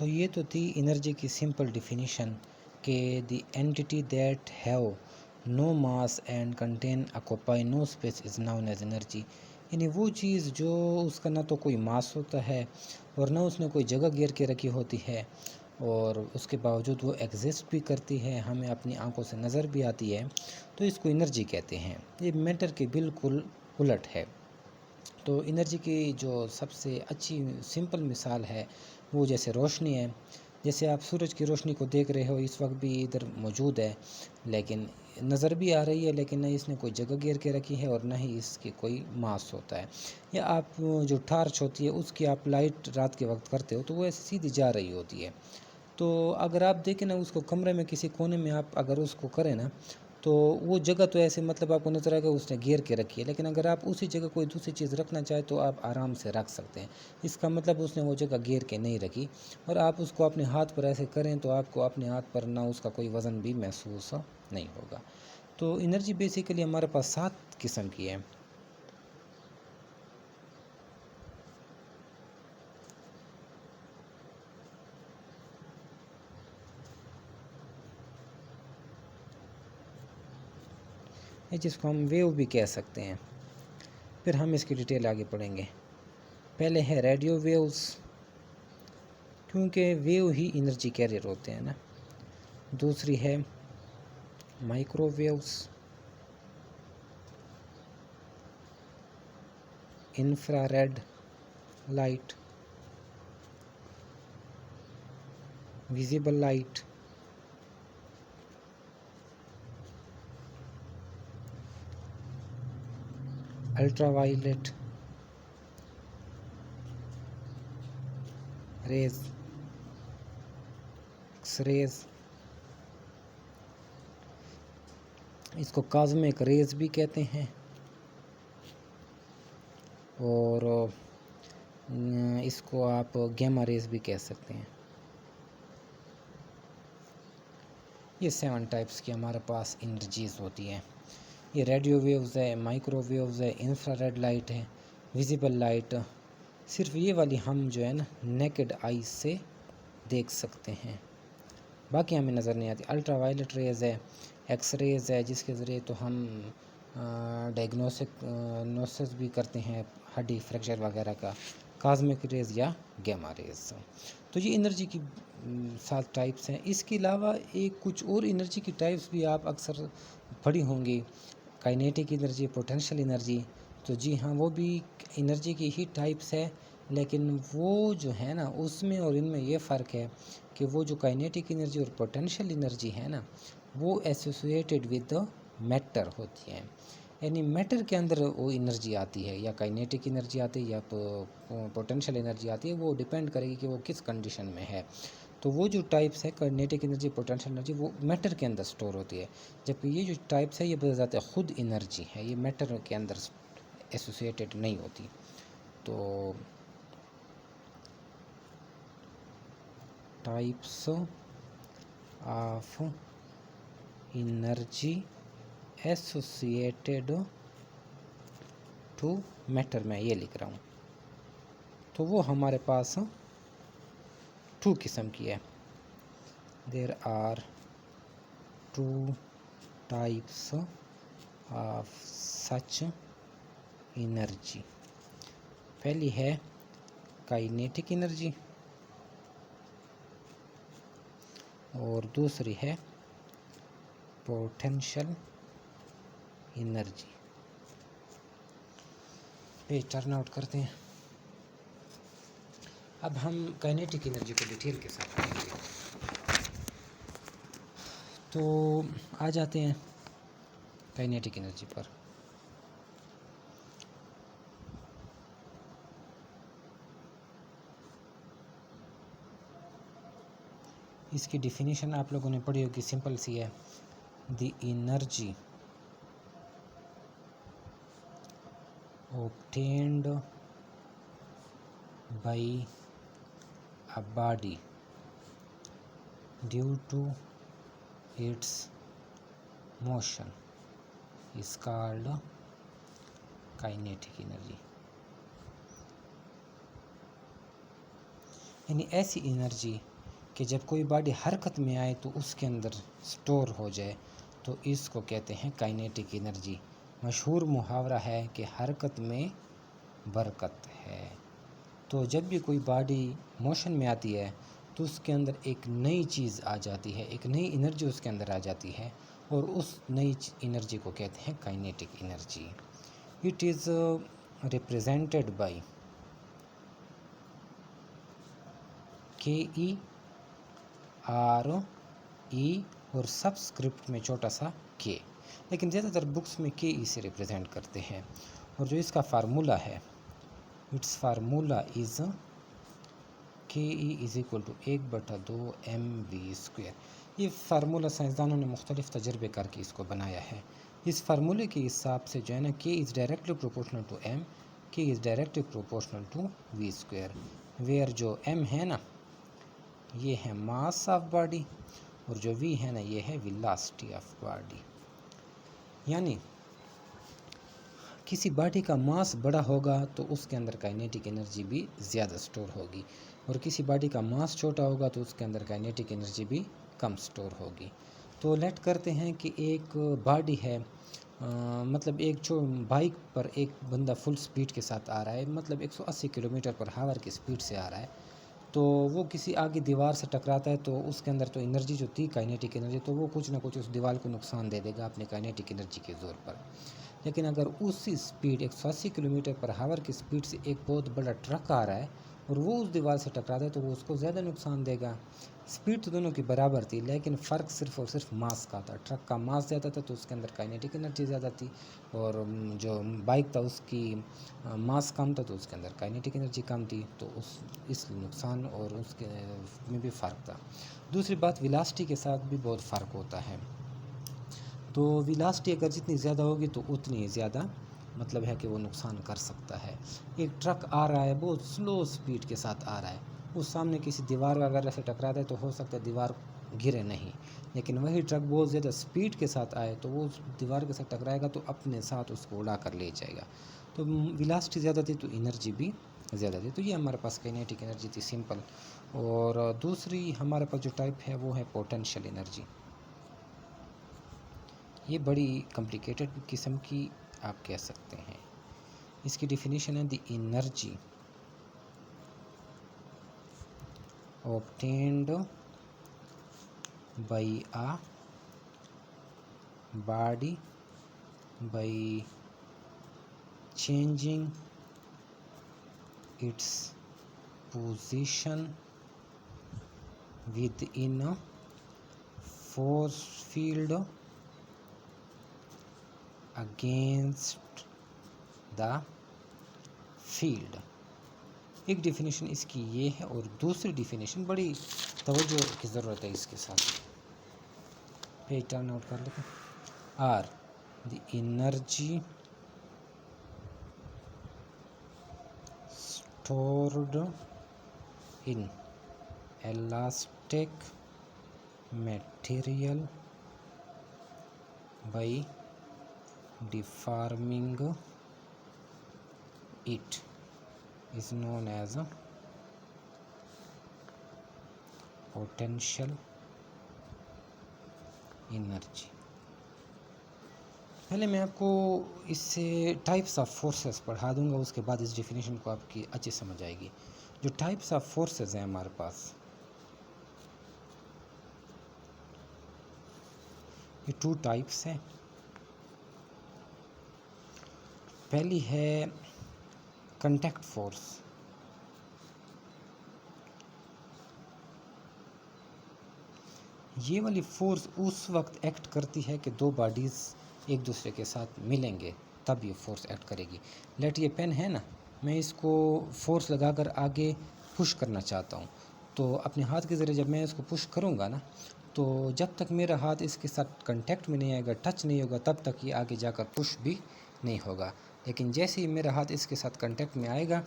तो ये तो थी एनर्जी की सिंपल डिफिनीशन के the entity that have no mass and contain occupy no space is known as energy. यानी वो चीज़ जो उसका ना तो कोई मास होता है और ना उसने कोई जगह घेर के रखी होती है और उसके बावजूद वो एग्जिस्ट भी करती है, हमें अपनी आंखों से नज़र भी आती है, तो इसको एनर्जी कहते हैं। ये मैटर के बिल्कुल उलट है। तो एनर्जी की जो सबसे अच्छी सिंपल मिसाल है वो जैसे रोशनी है। जैसे आप सूरज की रोशनी को देख रहे हो, इस वक्त भी इधर मौजूद है, लेकिन नज़र भी आ रही है, लेकिन न इसने कोई जगह घेर के रखी है और न ही इसकी कोई मास होता है। या आप जो टार्च होती है उसकी आप लाइट रात के वक्त करते हो तो वो ऐसे सीधी जा रही होती है। तो अगर आप देखें ना, उसको कमरे में किसी कोने में आप अगर उसको करें ना, तो वो जगह तो ऐसे मतलब आपको नज़र आएगा उसने घेर के रखी है, लेकिन अगर आप उसी जगह कोई दूसरी चीज़ रखना चाहें तो आप आराम से रख सकते हैं। इसका मतलब उसने वो जगह घेर के नहीं रखी। और आप उसको अपने हाथ पर ऐसे करें तो आपको अपने हाथ पर ना उसका कोई वज़न भी महसूस नहीं होगा। तो एनर्जी बेसिकली हमारे पास 7 किस्म की है। जिसको हम वेव भी कह सकते हैं। फिर हम इसकी डिटेल आगे पढ़ेंगे। पहले है रेडियो वेव्स, क्योंकि वेव ही एनर्जी कैरियर होते हैं ना। दूसरी है microwaves, infrared light, visible light, ultraviolet rays, X rays, इसको कॉस्मिक रेज भी कहते हैं, और इसको आप गैमा रेज भी कह सकते हैं। ये 7 टाइप्स की हमारे पास एनर्जीज होती हैं। ये रेडियो वेव्स है, माइक्रोवेव्स है, इंफ्रारेड लाइट है, विजिबल लाइट। सिर्फ ये वाली हम जो है ना नेकेड आई से देख सकते हैं, बाकी हमें नज़र नहीं आती। अल्ट्रावायलेट रेज है, एक्स रेज है, जिसके ज़रिए तो हम डायग्नोसिस भी करते हैं हड्डी फ्रैक्चर वगैरह का। कॉस्मिक रेज या गैमा रेज। तो ये एनर्जी की 7 टाइप्स हैं। इसके अलावा एक कुछ और एनर्जी की टाइप्स भी आप अक्सर पढ़ी होंगी, काइनेटिक एनर्जी, पोटेंशियल एनर्जी। तो जी हाँ, वो भी एनर्जी की ही टाइप्स है, लेकिन वो जो है ना उसमें और इनमें ये फ़र्क है कि वो जो काइनेटिक एनर्जी और पोटेंशियल एनर्जी है ना, वो एसोसिएटेड विद मैटर होती है। यानी मैटर के अंदर वो एनर्जी आती है, या काइनेटिक एनर्जी आती है या पोटेंशियल एनर्जी आती है, वो डिपेंड करेगी कि वो किस कंडीशन में है। तो वो जो टाइप्स है काइनेटिक एनर्जी, पोटेंशियल एनर्जी, वो मैटर के अंदर स्टोर होती है, जबकि ये जो टाइप्स है ये बता जाते हैं खुद एनर्जी है, ये मैटर के अंदर एसोसिएटेड नहीं होती। तो types of energy associated to matter, मैं ये लिख रहा हूँ। तो वो हमारे पास 2 किस्म की है। There are 2 types of such energy. पहली है काइनेटिक एनर्जी और दूसरी है potential energy. Page turn out करते हैं। अब हम काइनेटिक एनर्जी को डिटेल के साथ पढ़ेंगे। तो आ जाते हैं काइनेटिक एनर्जी पर। इसकी डिफिनीशन आप लोगों ने पढ़ी होगी, सिंपल सी है। The energy obtained by a body due to its motion is called kinetic energy। यानी ऐसी एनर्जी कि जब कोई बॉडी हरकत में आए तो उसके अंदर स्टोर हो जाए, तो इसको कहते हैं काइनेटिक एनर्जी। मशहूर मुहावरा है कि हरकत में बरकत है। तो जब भी कोई बॉडी मोशन में आती है तो उसके अंदर एक नई चीज़ आ जाती है, एक नई एनर्जी उसके अंदर आ जाती है, और उस नई एनर्जी को कहते हैं kinetic energy. It is represented by KE, RE और सबस्क्रिप्ट में छोटा सा K, लेकिन ज़्यादातर बुक्स में KE से रिप्रेजेंट करते हैं। और जो इसका फार्मूला है, its formula is KE is equal to 1/2 mv²। ये फार्मूला साइंसदानों ने मुख्तलिफ तजर्बे करके इसको बनाया है। इस फार्मूले के हिसाब से जो है ना, K is directly proportional to M, K is directly proportional to v², where जो M है ना, ये है मास ऑफ बॉडी, और जो v है ना, ये है वेलोसिटी ऑफ बॉडी। यानी किसी बॉडी का मास बड़ा होगा तो उसके अंदर काइनेटिक एनर्जी भी ज़्यादा स्टोर होगी, और किसी बॉडी का मास छोटा होगा तो उसके अंदर काइनेटिक एनर्जी भी कम स्टोर होगी। तो लेट करते हैं कि एक बॉडी है, मतलब एक जो बाइक पर एक बंदा फुल स्पीड के साथ आ रहा है, मतलब 180 किलोमीटर पर आवर की स्पीड से आ रहा है, तो वो किसी आगे दीवार से टकराता है तो उसके अंदर तो एनर्जी जो थी काइनेटिक एनर्जी, तो वो कुछ ना कुछ उस दीवार को नुकसान दे देगा अपने काइनेटिक एनर्जी के ज़ोर पर। लेकिन अगर उसी स्पीड 180 किलोमीटर पर आवर की स्पीड से एक बहुत बड़ा ट्रक आ रहा है और वो उस दीवार से टकराता है तो वो उसको ज़्यादा नुकसान देगा। स्पीड तो दोनों की बराबर थी, लेकिन फ़र्क सिर्फ और सिर्फ मास का था। ट्रक का मास ज़्यादा था तो उसके अंदर काइनेटिक एनर्जी ज़्यादा थी, और जो बाइक था उसकी मास कम था तो उसके अंदर काइनेटिक एनर्जी कम थी। तो इस नुकसान और उसके में भी फ़र्क था। दूसरी बात, वेलोसिटी के साथ भी बहुत फ़र्क होता है। तो वेलोसिटी अगर जितनी ज़्यादा होगी तो उतनी ज़्यादा मतलब है कि वो नुकसान कर सकता है। एक ट्रक आ रहा है, बहुत स्लो स्पीड के साथ आ रहा है, उस सामने किसी दीवार वगैरह से टकराता है तो हो सकता है दीवार गिरे नहीं, लेकिन वही ट्रक बहुत ज़्यादा स्पीड के साथ आए तो वो उस दीवार के साथ टकराएगा तो अपने साथ उसको उड़ा कर ले जाएगा। तो वेलोसिटी ज़्यादा थी तो एनर्जी भी ज़्यादा थी। तो ये हमारे पास काइनेटिक एनर्जी थी, सिंपल। और दूसरी हमारे पास जो टाइप है वो है पोटेंशियल एनर्जी। ये बड़ी कॉम्प्लिकेटेड किस्म की आप कह सकते हैं। इसकी डेफिनेशन है the energy obtained by a body by changing its position within a force field against the field। एक डिफिनेशन इसकी ये है, और दूसरी डिफिनेशन बड़ी तवज्जो की ज़रूरत है इसके साथ। पेज टर्न आउट कर लेते हैं। Are the energy stored in elastic material by deforming it is known as potential energy। पहले मैं आपको इससे टाइप्स ऑफ फोर्सेस पढ़ा दूंगा, उसके बाद इस डेफिनेशन को आपकी अच्छी समझ आएगी। जो टाइप्स ऑफ फोर्सेस हैं हमारे पास, ये 2 टाइप्स हैं। पहली है कांटेक्ट फोर्स। ये वाली फोर्स उस वक्त एक्ट करती है कि दो बॉडीज़ एक दूसरे के साथ मिलेंगे, तब ये फोर्स एक्ट करेगी। लेट ये पेन है ना, मैं इसको फोर्स लगाकर आगे पुश करना चाहता हूँ, तो अपने हाथ के ज़रिए जब मैं इसको पुश करूँगा ना, तो जब तक मेरा हाथ इसके साथ कांटेक्ट में नहीं आएगा, टच नहीं होगा, तब तक ये आगे जाकर पुश भी नहीं होगा। लेकिन जैसे ही मेरा हाथ इसके साथ कांटेक्ट में आएगा,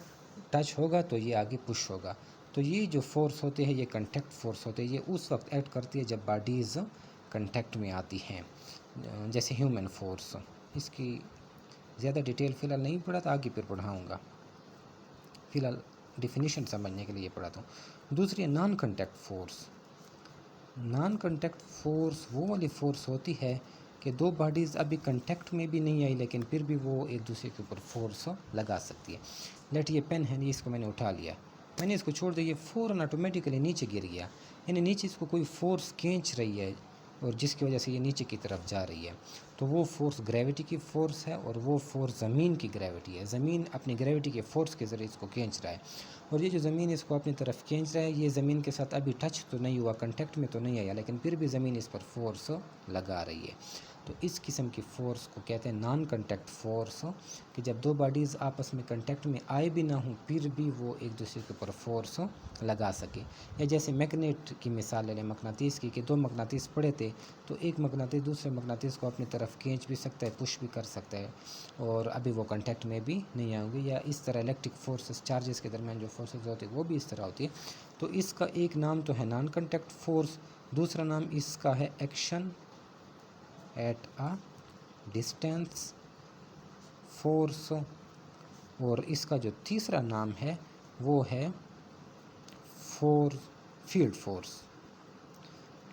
टच होगा, तो ये आगे पुश होगा। तो ये जो फोर्स होते हैं ये कांटेक्ट फोर्स होते हैं। ये उस वक्त एक्ट करती है जब बॉडीज़ कांटेक्ट में आती हैं, जैसे ह्यूमन फोर्स। इसकी ज़्यादा डिटेल फ़िलहाल नहीं पढ़ा था, आगे फिर पढ़ाऊँगा। फ़िलहाल डिफिनीशन समझने के लिए पढ़ाता हूँ। दूसरी non contact force. Non contact force वो वाली फोर्स होती है कि दो बॉडीज़ अभी कांटेक्ट में भी नहीं आई लेकिन फिर भी वो एक दूसरे के ऊपर फोर्स लगा सकती है। लेट ये पेन है, इसको मैंने उठा लिया, मैंने इसको छोड़ दिया, ये फ़ौरन ऑटोमेटिकली नीचे गिर गया, यानी नीचे इसको कोई फोर्स खींच रही है और जिसकी वजह से ये नीचे की तरफ जा रही है। तो वो फोर्स ग्रेविटी की फ़ोर्स है और वो फोर्स ज़मीन की ग्रेविटी है। ज़मीन अपनी ग्रेविटी के फोर्स के ज़रिए इसको खींच रहा है और ये जो ज़मीन इसको अपनी तरफ खींच रहा है, ये ज़मीन के साथ अभी टच तो नहीं हुआ, कांटेक्ट में तो नहीं आया, लेकिन फिर भी ज़मीन इस पर फोर्स लगा रही है। तो इस किस्म की फ़ोर्स को कहते हैं नॉन कांटेक्ट फोर्स, कि जब दो बॉडीज़ आपस में कांटेक्ट में आए भी ना हों फिर भी वो एक दूसरे के ऊपर फोर्स लगा सके। या जैसे मैग्नेट की मिसाल ले लें, मकनातीस की, कि दो मकनातीस पड़े थे तो एक मकनातीस दूसरे मकनातीस को अपनी तरफ खींच भी सकता है, पुश भी कर सकता है और अभी वो कांटेक्ट में भी नहीं आएंगे। या इस तरह इलेक्ट्रिक फोर्सेस, चार्जेस के दरमियान जो फोर्सेस होती है वो भी इस तरह होती है। तो इसका एक नाम तो है नॉन कांटेक्ट फोर्स, दूसरा नाम इसका है action at a distance force, और इसका जो तीसरा नाम है वो है फील्ड फोर्स।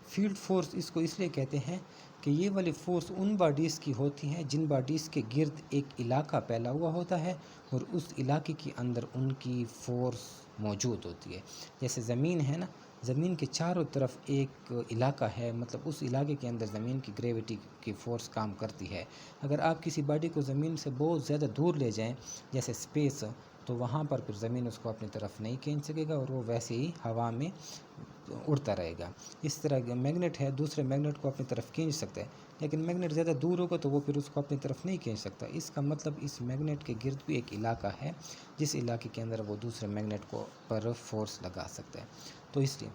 फील्ड फोर्स इसको इसलिए कहते हैं कि ये वाली फोर्स उन बॉडीज़ की होती है जिन बॉडीज़ के गिर्द एक इलाका फैला हुआ होता है और उस इलाके के अंदर उनकी फ़ोर्स मौजूद होती है। जैसे ज़मीन है ना, ज़मीन के चारों तरफ एक इलाका है, मतलब उस इलाके के अंदर ज़मीन की ग्रेविटी की फ़ोर्स काम करती है। अगर आप किसी बॉडी को ज़मीन से बहुत ज़्यादा दूर ले जाएं, जैसे स्पेस, तो वहाँ पर फिर ज़मीन उसको अपनी तरफ नहीं खींच सकेगा और वो वैसे ही हवा में उड़ता रहेगा। इस तरह मैग्नेट है, दूसरे मैग्नेट को अपनी तरफ खींच सकता है, लेकिन मैग्नेट ज़्यादा दूर होगा तो वो फिर उसको अपनी तरफ नहीं खींच सकता। इसका मतलब इस मैग्नेट के गिर्द भी एक इलाका है जिस इलाके के अंदर वो दूसरे मैग्नेट को पर फोर्स लगा सकता है। तो इसलिए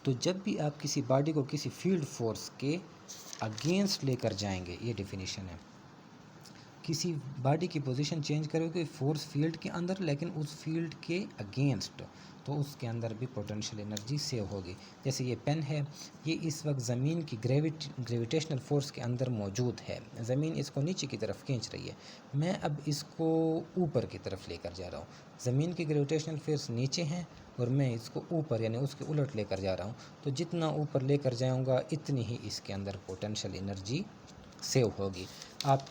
तो जब भी आप किसी बॉडी को किसी फील्ड फोर्स के अगेंस्ट लेकर जाएंगे, ये डेफिनेशन है, किसी बॉडी की पोजीशन चेंज करोगे फोर्स फील्ड के अंदर लेकिन उस फील्ड के अगेंस्ट, तो उसके अंदर भी पोटेंशियल एनर्जी सेव होगी। जैसे ये पेन है, ये इस वक्त ज़मीन की ग्रेविटेशनल फोर्स के अंदर मौजूद है, ज़मीन इसको नीचे की तरफ खींच रही है, मैं अब इसको ऊपर की तरफ लेकर जा रहा हूँ। ज़मीन की ग्रेविटेशनल फोर्स नीचे है और मैं इसको ऊपर यानी उसके उलट लेकर जा रहा हूँ। तो जितना ऊपर लेकर जाऊँगा इतनी ही इसके अंदर पोटेंशियल एनर्जी सेव होगी। आप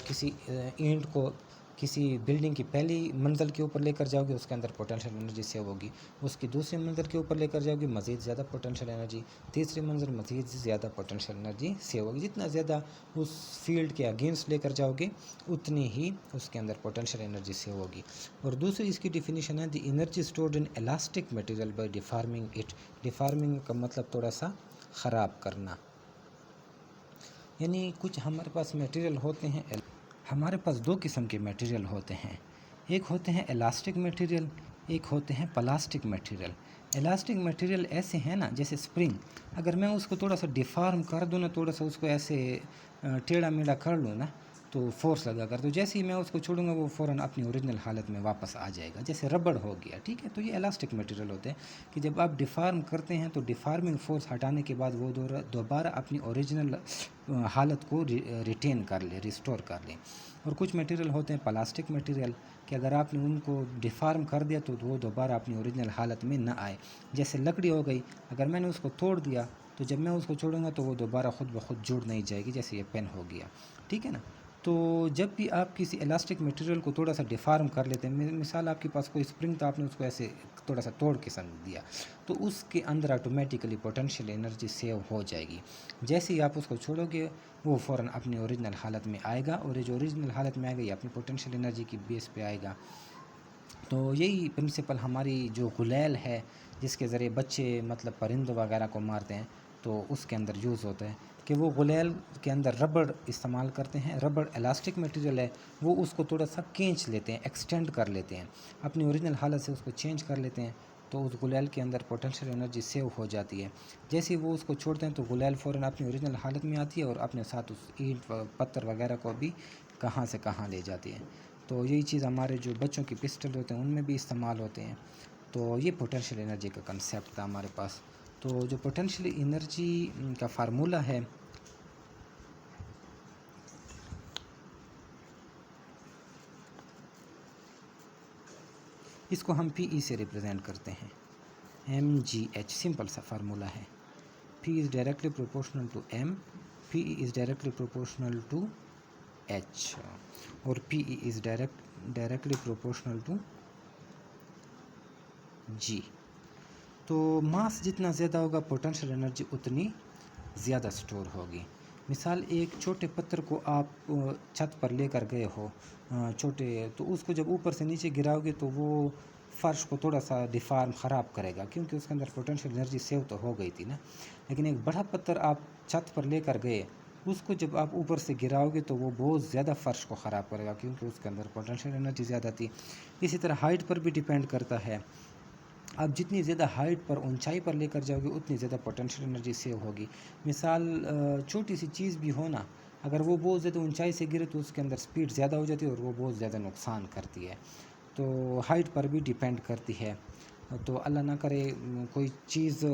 किसी ईंट को किसी बिल्डिंग की पहली मंजिल के ऊपर लेकर जाओगे, उसके अंदर पोटेंशियल एनर्जी सेव होगी, उसकी दूसरी मंजिल के ऊपर लेकर जाओगे मज़ीद ज़्यादा पोटेंशियल एनर्जी, तीसरी मंजिल मज़ीद ज़्यादा पोटेंशियल एनर्जी सेव होगी। जितना ज़्यादा उस फील्ड के अगेंस्ट लेकर जाओगे उतनी ही उसके अंदर पोटेंशियल एनर्जी सेव होगी। और दूसरी इसकी डिफिनीशन है the energy stored in elastic material by deforming it. Deforming का मतलब थोड़ा सा ख़राब करना, यानी कुछ हमारे पास मटेरियल होते हैं, हमारे पास दो किस्म के मटेरियल होते हैं, एक होते हैं इलास्टिक मटेरियल, एक होते हैं प्लास्टिक मटेरियल। इलास्टिक मटेरियल ऐसे हैं ना, जैसे स्प्रिंग, अगर मैं उसको थोड़ा सा डिफार्म कर दूँ ना, थोड़ा सा उसको ऐसे टेढ़ा मेढ़ा कर लूँ ना, तो फोर्स लगा कर, तो जैसे ही मैं उसको छोड़ूंगा वो फ़ौरन अपनी ओरिजिनल हालत में वापस आ जाएगा, जैसे रबड़ हो गया। ठीक है, तो ये इलास्टिक मटेरियल होते हैं कि जब आप डिफार्म करते हैं तो डिफार्मिंग फोर्स हटाने के बाद वो दोबारा अपनी ओरिजिनल हालत को रिटेन कर ले, रिस्टोर कर ले। और कुछ मटेरियल होते हैं प्लास्टिक मटेरियल कि अगर आपने उनको डिफार्म कर दिया तो वो दोबारा अपनी ओरिजिनल हालत में ना आए। जैसे लकड़ी हो गई, अगर मैंने उसको तोड़ दिया तो जब मैं उसको छोड़ूंगा तो वो दोबारा ख़ुद ब खुद जुड़ नहीं जाएगी, जैसे ये पेन हो गया। ठीक है ना। तो जब भी आप किसी इलास्टिक मटेरियल को थोड़ा सा डिफार्म कर लेते हैं, मिसाल आपके पास कोई स्प्रिंग था, आपने उसको ऐसे थोड़ा सा तोड़ के समझ दिया, तो उसके अंदर ऑटोमेटिकली पोटेंशियल एनर्जी सेव हो जाएगी। जैसे ही आप उसको छोड़ोगे वो फ़ौरन अपनी ओरिजिनल हालत में आएगा, और ये जो ओरिजिनल हालत में आएगा ये अपनी पोटेंशियल एनर्जी की बेस पे आएगा। तो यही प्रिंसिपल हमारी जो गुलेल है जिसके ज़रिए बच्चे मतलब परिंदों वगैरह को मारते हैं, तो उसके अंदर यूज़ होता है कि वो गुलेल के अंदर रबड़ इस्तेमाल करते हैं। रबड़ इलास्टिक मटेरियल है, वो उसको थोड़ा सा खींच लेते हैं, एक्सटेंड कर लेते हैं, अपनी ओरिजिनल हालत से उसको चेंज कर लेते हैं, तो उस गुलेल के अंदर पोटेंशियल एनर्जी सेव हो जाती है। जैसे ही वो उसको छोड़ते हैं तो गुलेल फ़ौरन अपनी ओरिजिनल हालत में आती है और अपने साथ उस ईंट पत्थर वगैरह को भी कहाँ से कहाँ ले जाती है। तो यही चीज़ हमारे जो बच्चों की पिस्टल होते हैं उनमें भी इस्तेमाल होते हैं। तो ये पोटेंशियल एनर्जी का कंसेप्ट था हमारे पास। तो जो पोटेंशियल एनर्जी का फार्मूला है, इसको हम पी ई से रिप्रेजेंट करते हैं, mgh, सिंपल सा फार्मूला है। P is directly proportional to M, PE is directly proportional to H, और PE is directly proportional to G। तो मास जितना ज़्यादा होगा पोटेंशियल एनर्जी उतनी ज़्यादा स्टोर होगी। मिसाल, एक छोटे पत्थर को आप छत पर लेकर गए हो छोटे, तो उसको जब ऊपर से नीचे गिराओगे तो वो फ़र्श को थोड़ा सा डिफार्म ख़राब करेगा, क्योंकि उसके अंदर पोटेंशियल एनर्जी सेव तो हो गई थी ना। लेकिन एक बड़ा पत्थर आप छत पर लेकर गए, उसको जब आप ऊपर से गिराओगे तो वो बहुत ज़्यादा फ़र्श को ख़राब करेगा, क्योंकि उसके अंदर पोटेंशियल एनर्जी ज़्यादा थी। इसी तरह हाइट पर भी डिपेंड करता है। आप जितनी ज़्यादा हाइट पर, ऊंचाई पर लेकर जाओगे उतनी ज़्यादा पोटेंशियल एनर्जी सेव होगी। मिसाल, छोटी सी चीज़ भी हो ना, अगर वो बहुत ज़्यादा ऊंचाई से गिरे तो उसके अंदर स्पीड ज़्यादा हो जाती है और वो बहुत ज़्यादा नुकसान करती है। तो हाइट पर भी डिपेंड करती है। तो अल्लाह ना करे कोई चीज़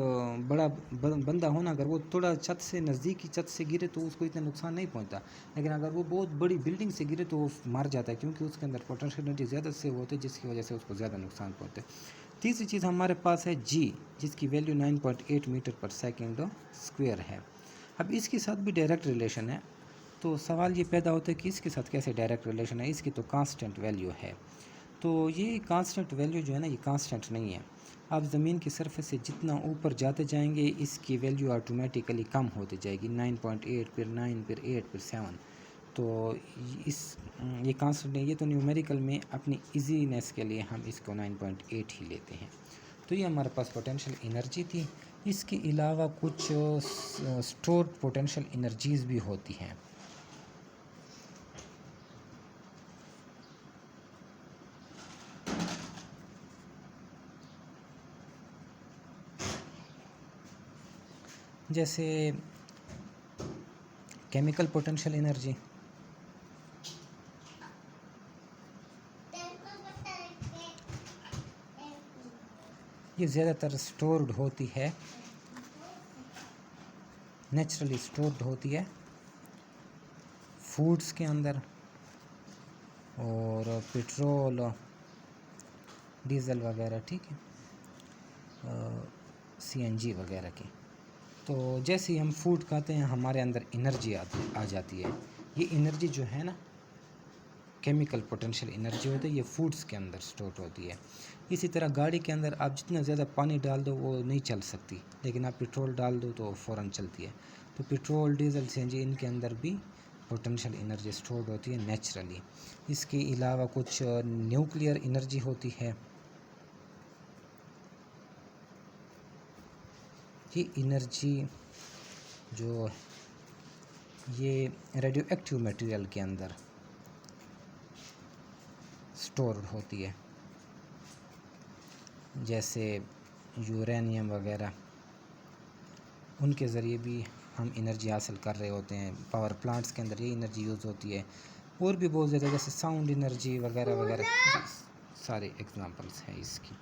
बड़ा बंदा हो ना, अगर वो थोड़ा छत से नज़दीक की छत से गिरे तो उसको इतना नुकसान नहीं पहुंचता। लेकिन अगर वो बहुत बड़ी बिल्डिंग से गिरे तो वो मर जाता है, क्योंकि उसके अंदर पोटेंशियल एनर्जी ज़्यादा सेव होती है, जिसकी वजह से उसको ज़्यादा नुकसान पहुंचता है। तीसरी चीज़ हमारे पास है जी, जिसकी वैल्यू 9.8 मीटर पर सेकेंड स्क्वायर है। अब इसके साथ भी डायरेक्ट रिलेशन है। तो सवाल ये पैदा होता है कि इसके साथ कैसे डायरेक्ट रिलेशन है, इसकी तो कांस्टेंट वैल्यू है। तो ये कांस्टेंट वैल्यू जो है ना, ये कांस्टेंट नहीं है। आप ज़मीन की सरफेस से जितना ऊपर जाते जाएंगे इसकी वैल्यू ऑटोमेटिकली कम होती जाएगी। 9.8, फिर 9, फिर 8, फिर 7। तो ये कांस्टेंट नहीं, ये तो न्यूमेरिकल में अपनी इजीनेस के लिए हम इसको 9.8 ही लेते हैं। तो ये हमारे पास पोटेंशियल एनर्जी थी। इसके अलावा कुछ स्टोर्ड पोटेंशियल एनर्जीज़ भी होती हैं। जैसे केमिकल पोटेंशियल एनर्जी, ये ज़्यादातर स्टोर्ड होती है, नेचुरली स्टोर्ड होती है फूड्स के अंदर, और पेट्रोल, डीज़ल वगैरह, ठीक है, CNG वगैरह की। तो जैसे ही हम फूड खाते हैं हमारे अंदर एनर्जी आ जाती है। ये एनर्जी जो है ना, केमिकल पोटेंशियल एनर्जी होती है, ये फूड्स के अंदर स्टोर होती है। इसी तरह गाड़ी के अंदर आप जितना ज़्यादा पानी डाल दो वो नहीं चल सकती, लेकिन आप पेट्रोल डाल दो तो फ़ौरन चलती है। तो पेट्रोल, डीज़ल, CNG, इनके अंदर भी पोटेंशियल एनर्जी स्टोर होती है नेचुरली। इसके अलावा कुछ न्यूक्लियर एनर्जी होती है। ये एनर्जी जो ये रेडियो एक्टिव मटेरियल के अंदर स्टोर होती है, जैसे यूरेनियम वगैरह, उनके ज़रिए भी हम एनर्जी हासिल कर रहे होते हैं। पावर प्लांट्स के अंदर ये एनर्जी यूज़ होती है। और भी बहुत ज़्यादा, जैसे साउंड एनर्जी वगैरह वगैरह, सारे एग्जांपल्स हैं इसकी।